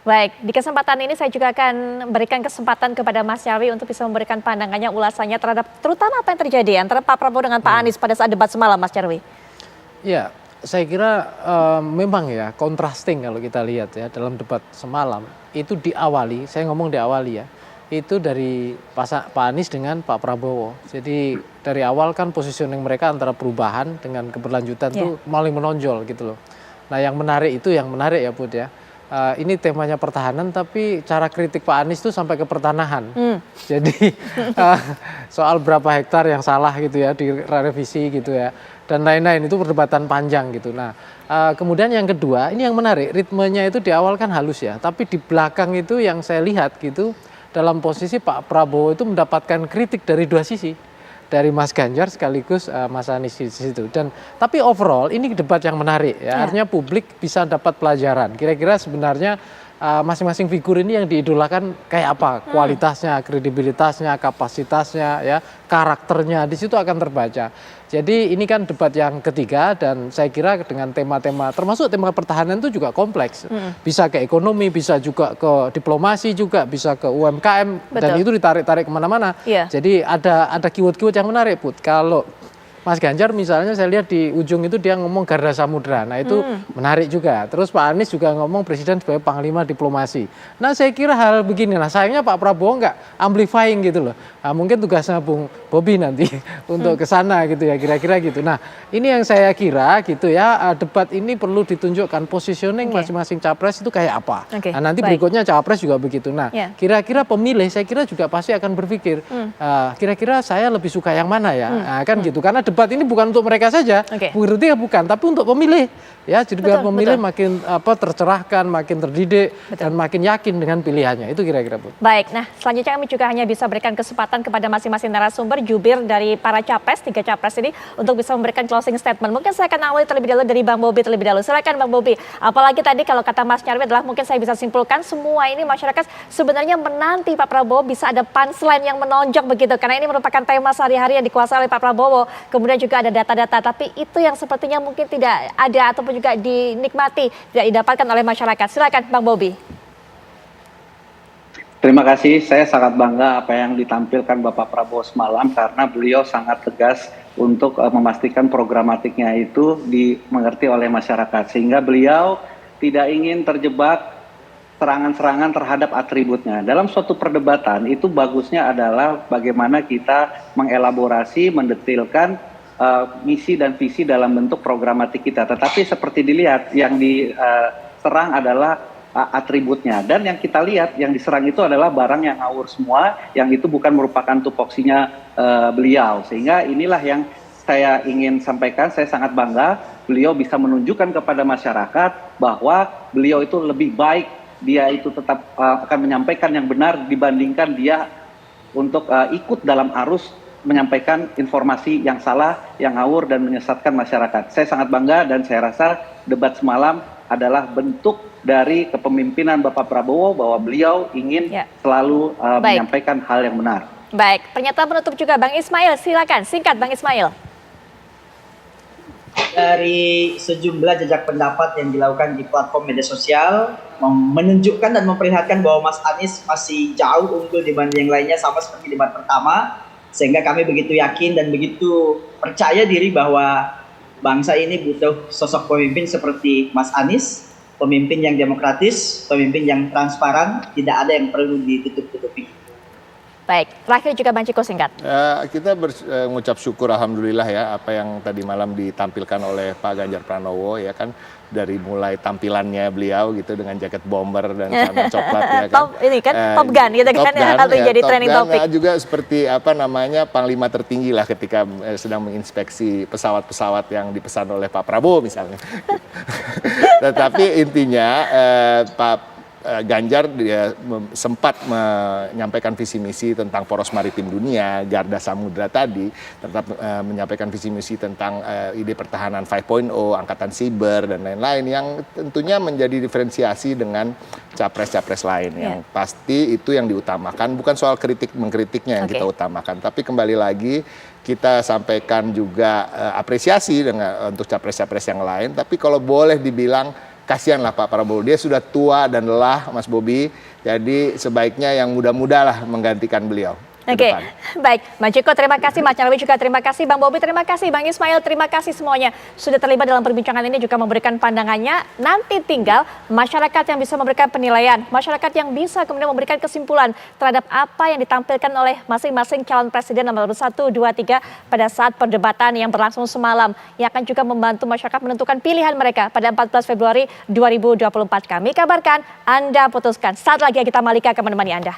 Baik, di kesempatan ini saya juga akan berikan kesempatan kepada Mas Nyarwi untuk bisa memberikan pandangannya, ulasannya terhadap terutama apa yang terjadi antara Pak Prabowo dengan Pak Anies pada saat debat semalam, Mas Nyarwi. Ya, saya kira memang ya contrasting kalau kita lihat ya dalam debat semalam itu diawali, saya ngomong diawali ya, itu dari Pak Anies dengan Pak Prabowo. Jadi dari awal kan positioning mereka antara perubahan dengan keberlanjutan tuh maling menonjol gitu loh. Nah yang menarik itu yang menarik ya Bud ya. Ini temanya pertahanan tapi cara kritik Pak Anies itu sampai ke pertanahan. Jadi soal berapa hektar yang salah gitu ya direvisi gitu ya dan lain-lain itu perdebatan panjang gitu. Nah kemudian yang kedua ini yang menarik ritmenya itu di awal kan halus ya tapi di belakang itu yang saya lihat gitu dalam posisi Pak Prabowo itu mendapatkan kritik dari dua sisi. Dari Mas Ganjar sekaligus Mas Anies di situ. Dan tapi overall ini debat yang menarik ya. Artinya publik bisa dapat pelajaran. Kira-kira sebenarnya masing-masing figur ini yang diidolakan kayak apa? Kualitasnya, kredibilitasnya, kapasitasnya, ya, karakternya di situ akan terbaca. Jadi ini kan debat yang ketiga dan saya kira dengan tema-tema termasuk tema pertahanan itu juga kompleks. Bisa ke ekonomi, bisa juga ke diplomasi juga, bisa ke UMKM. Dan itu ditarik-tarik kemana-mana. Jadi ada keyword-keyword yang menarik Put. Kalau Mas Ganjar misalnya saya lihat di ujung itu dia ngomong Garda Samudra. Nah itu menarik juga. Terus Pak Anies juga ngomong presiden sebagai panglima diplomasi. Nah saya kira hal begini. Nah sayangnya Pak Prabowo nggak amplifying gitu loh. Nah, mungkin tugasnya Bung Bobi nanti untuk ke sana gitu ya kira-kira gitu. Nah ini yang saya kira gitu ya debat ini perlu ditunjukkan positioning masing-masing capres itu kayak apa. Nah nanti berikutnya cawapres juga begitu. Nah kira-kira pemilih saya kira juga pasti akan berpikir kira-kira saya lebih suka yang mana ya. Nah, kan gitu karena debat ini bukan untuk mereka saja, berarti ya bukan, tapi untuk pemilih, ya. Jadi biar pemilih makin tercerahkan, makin terdidik dan makin yakin dengan pilihannya. Itu kira-kira Bu. Baik, nah selanjutnya kami juga hanya bisa berikan kesempatan kepada masing-masing narasumber, jubir dari para capres, 3 capres ini untuk bisa memberikan closing statement. Mungkin saya akan awali terlebih dahulu dari Bang Bobi terlebih dahulu. Silakan Bang Bobi. Apalagi tadi kalau kata Mas Nyarwi adalah mungkin saya bisa simpulkan semua ini masyarakat sebenarnya menanti Pak Prabowo bisa ada punchline yang menonjok begitu, karena ini merupakan tema sehari-hari yang dikuasai oleh Pak Prabowo. Kemudian juga ada data-data, tapi itu yang sepertinya mungkin tidak ada ataupun juga dinikmati, tidak didapatkan oleh masyarakat. Silakan Bang Bobi. Terima kasih, saya sangat bangga apa yang ditampilkan Bapak Prabowo semalam karena beliau sangat tegas untuk memastikan programatiknya itu dimengerti oleh masyarakat. Sehingga beliau tidak ingin terjebak serangan-serangan terhadap atributnya. Dalam suatu perdebatan itu bagusnya adalah bagaimana kita mengelaborasi, mendetilkan misi dan visi dalam bentuk programatik kita. Tetapi seperti dilihat yang diserang adalah atributnya. Dan yang kita lihat yang diserang itu adalah barang yang ngawur semua, yang itu bukan merupakan tupoksinya beliau. Sehingga inilah yang saya ingin sampaikan, saya sangat bangga beliau bisa menunjukkan kepada masyarakat bahwa beliau itu lebih baik, dia itu tetap akan menyampaikan yang benar dibandingkan dia untuk ikut dalam arus menyampaikan informasi yang salah, yang ngawur dan menyesatkan masyarakat. Saya sangat bangga dan saya rasa debat semalam adalah bentuk dari kepemimpinan Bapak Prabowo bahwa beliau ingin selalu menyampaikan hal yang benar. Baik, pernyataan penutup juga Bang Ismail, silakan singkat Bang Ismail. Dari sejumlah jejak pendapat yang dilakukan di platform media sosial menunjukkan dan memperlihatkan bahwa Mas Anies masih jauh unggul dibanding yang lainnya sama seperti debat pertama. Sehingga kami begitu yakin dan begitu percaya diri bahwa bangsa ini butuh sosok pemimpin seperti Mas Anies, pemimpin yang demokratis, pemimpin yang transparan, tidak ada yang perlu ditutup-tutupi. Baik, terakhir juga Bang Ciko singkat. Kita mengucap syukur alhamdulillah ya apa yang tadi malam ditampilkan oleh Pak Ganjar Pranowo ya kan, dari mulai tampilannya beliau gitu dengan jaket bomber dan celana coklat ya kan. Ini kan Top Gun gitu kan, atau ya, jadi trending topik. Juga seperti apa namanya panglima tertinggi lah ketika sedang menginspeksi pesawat-pesawat yang dipesan oleh Pak Prabowo misalnya. Tetapi intinya Pak Ganjar dia sempat menyampaikan visi misi tentang poros maritim dunia, Garda Samudra tadi, tetap menyampaikan visi misi tentang ide pertahanan 5.0, angkatan siber dan lain-lain yang tentunya menjadi diferensiasi dengan capres-capres lain yang pasti itu yang diutamakan, bukan soal kritik mengkritiknya yang kita utamakan, tapi kembali lagi kita sampaikan juga apresiasi untuk capres-capres yang lain, tapi kalau boleh dibilang kasihan lah Pak Prabowo. Dia sudah tua dan lelah, Mas Bobi. Jadi sebaiknya yang muda-muda lah menggantikan beliau. Oke, baik. Mas Joko terima kasih, Mas Nyarwi juga terima kasih, Bang Bobi terima kasih, Bang Ismail terima kasih semuanya sudah terlibat dalam perbincangan ini juga memberikan pandangannya. Nanti tinggal masyarakat yang bisa memberikan penilaian, masyarakat yang bisa kemudian memberikan kesimpulan terhadap apa yang ditampilkan oleh masing-masing calon presiden nomor 1, 2, 3 pada saat perdebatan yang berlangsung semalam. Yang akan juga membantu masyarakat menentukan pilihan mereka pada 14 Februari 2024. Kami kabarkan, Anda putuskan. Saat lagi kita Malika akan menemani Anda.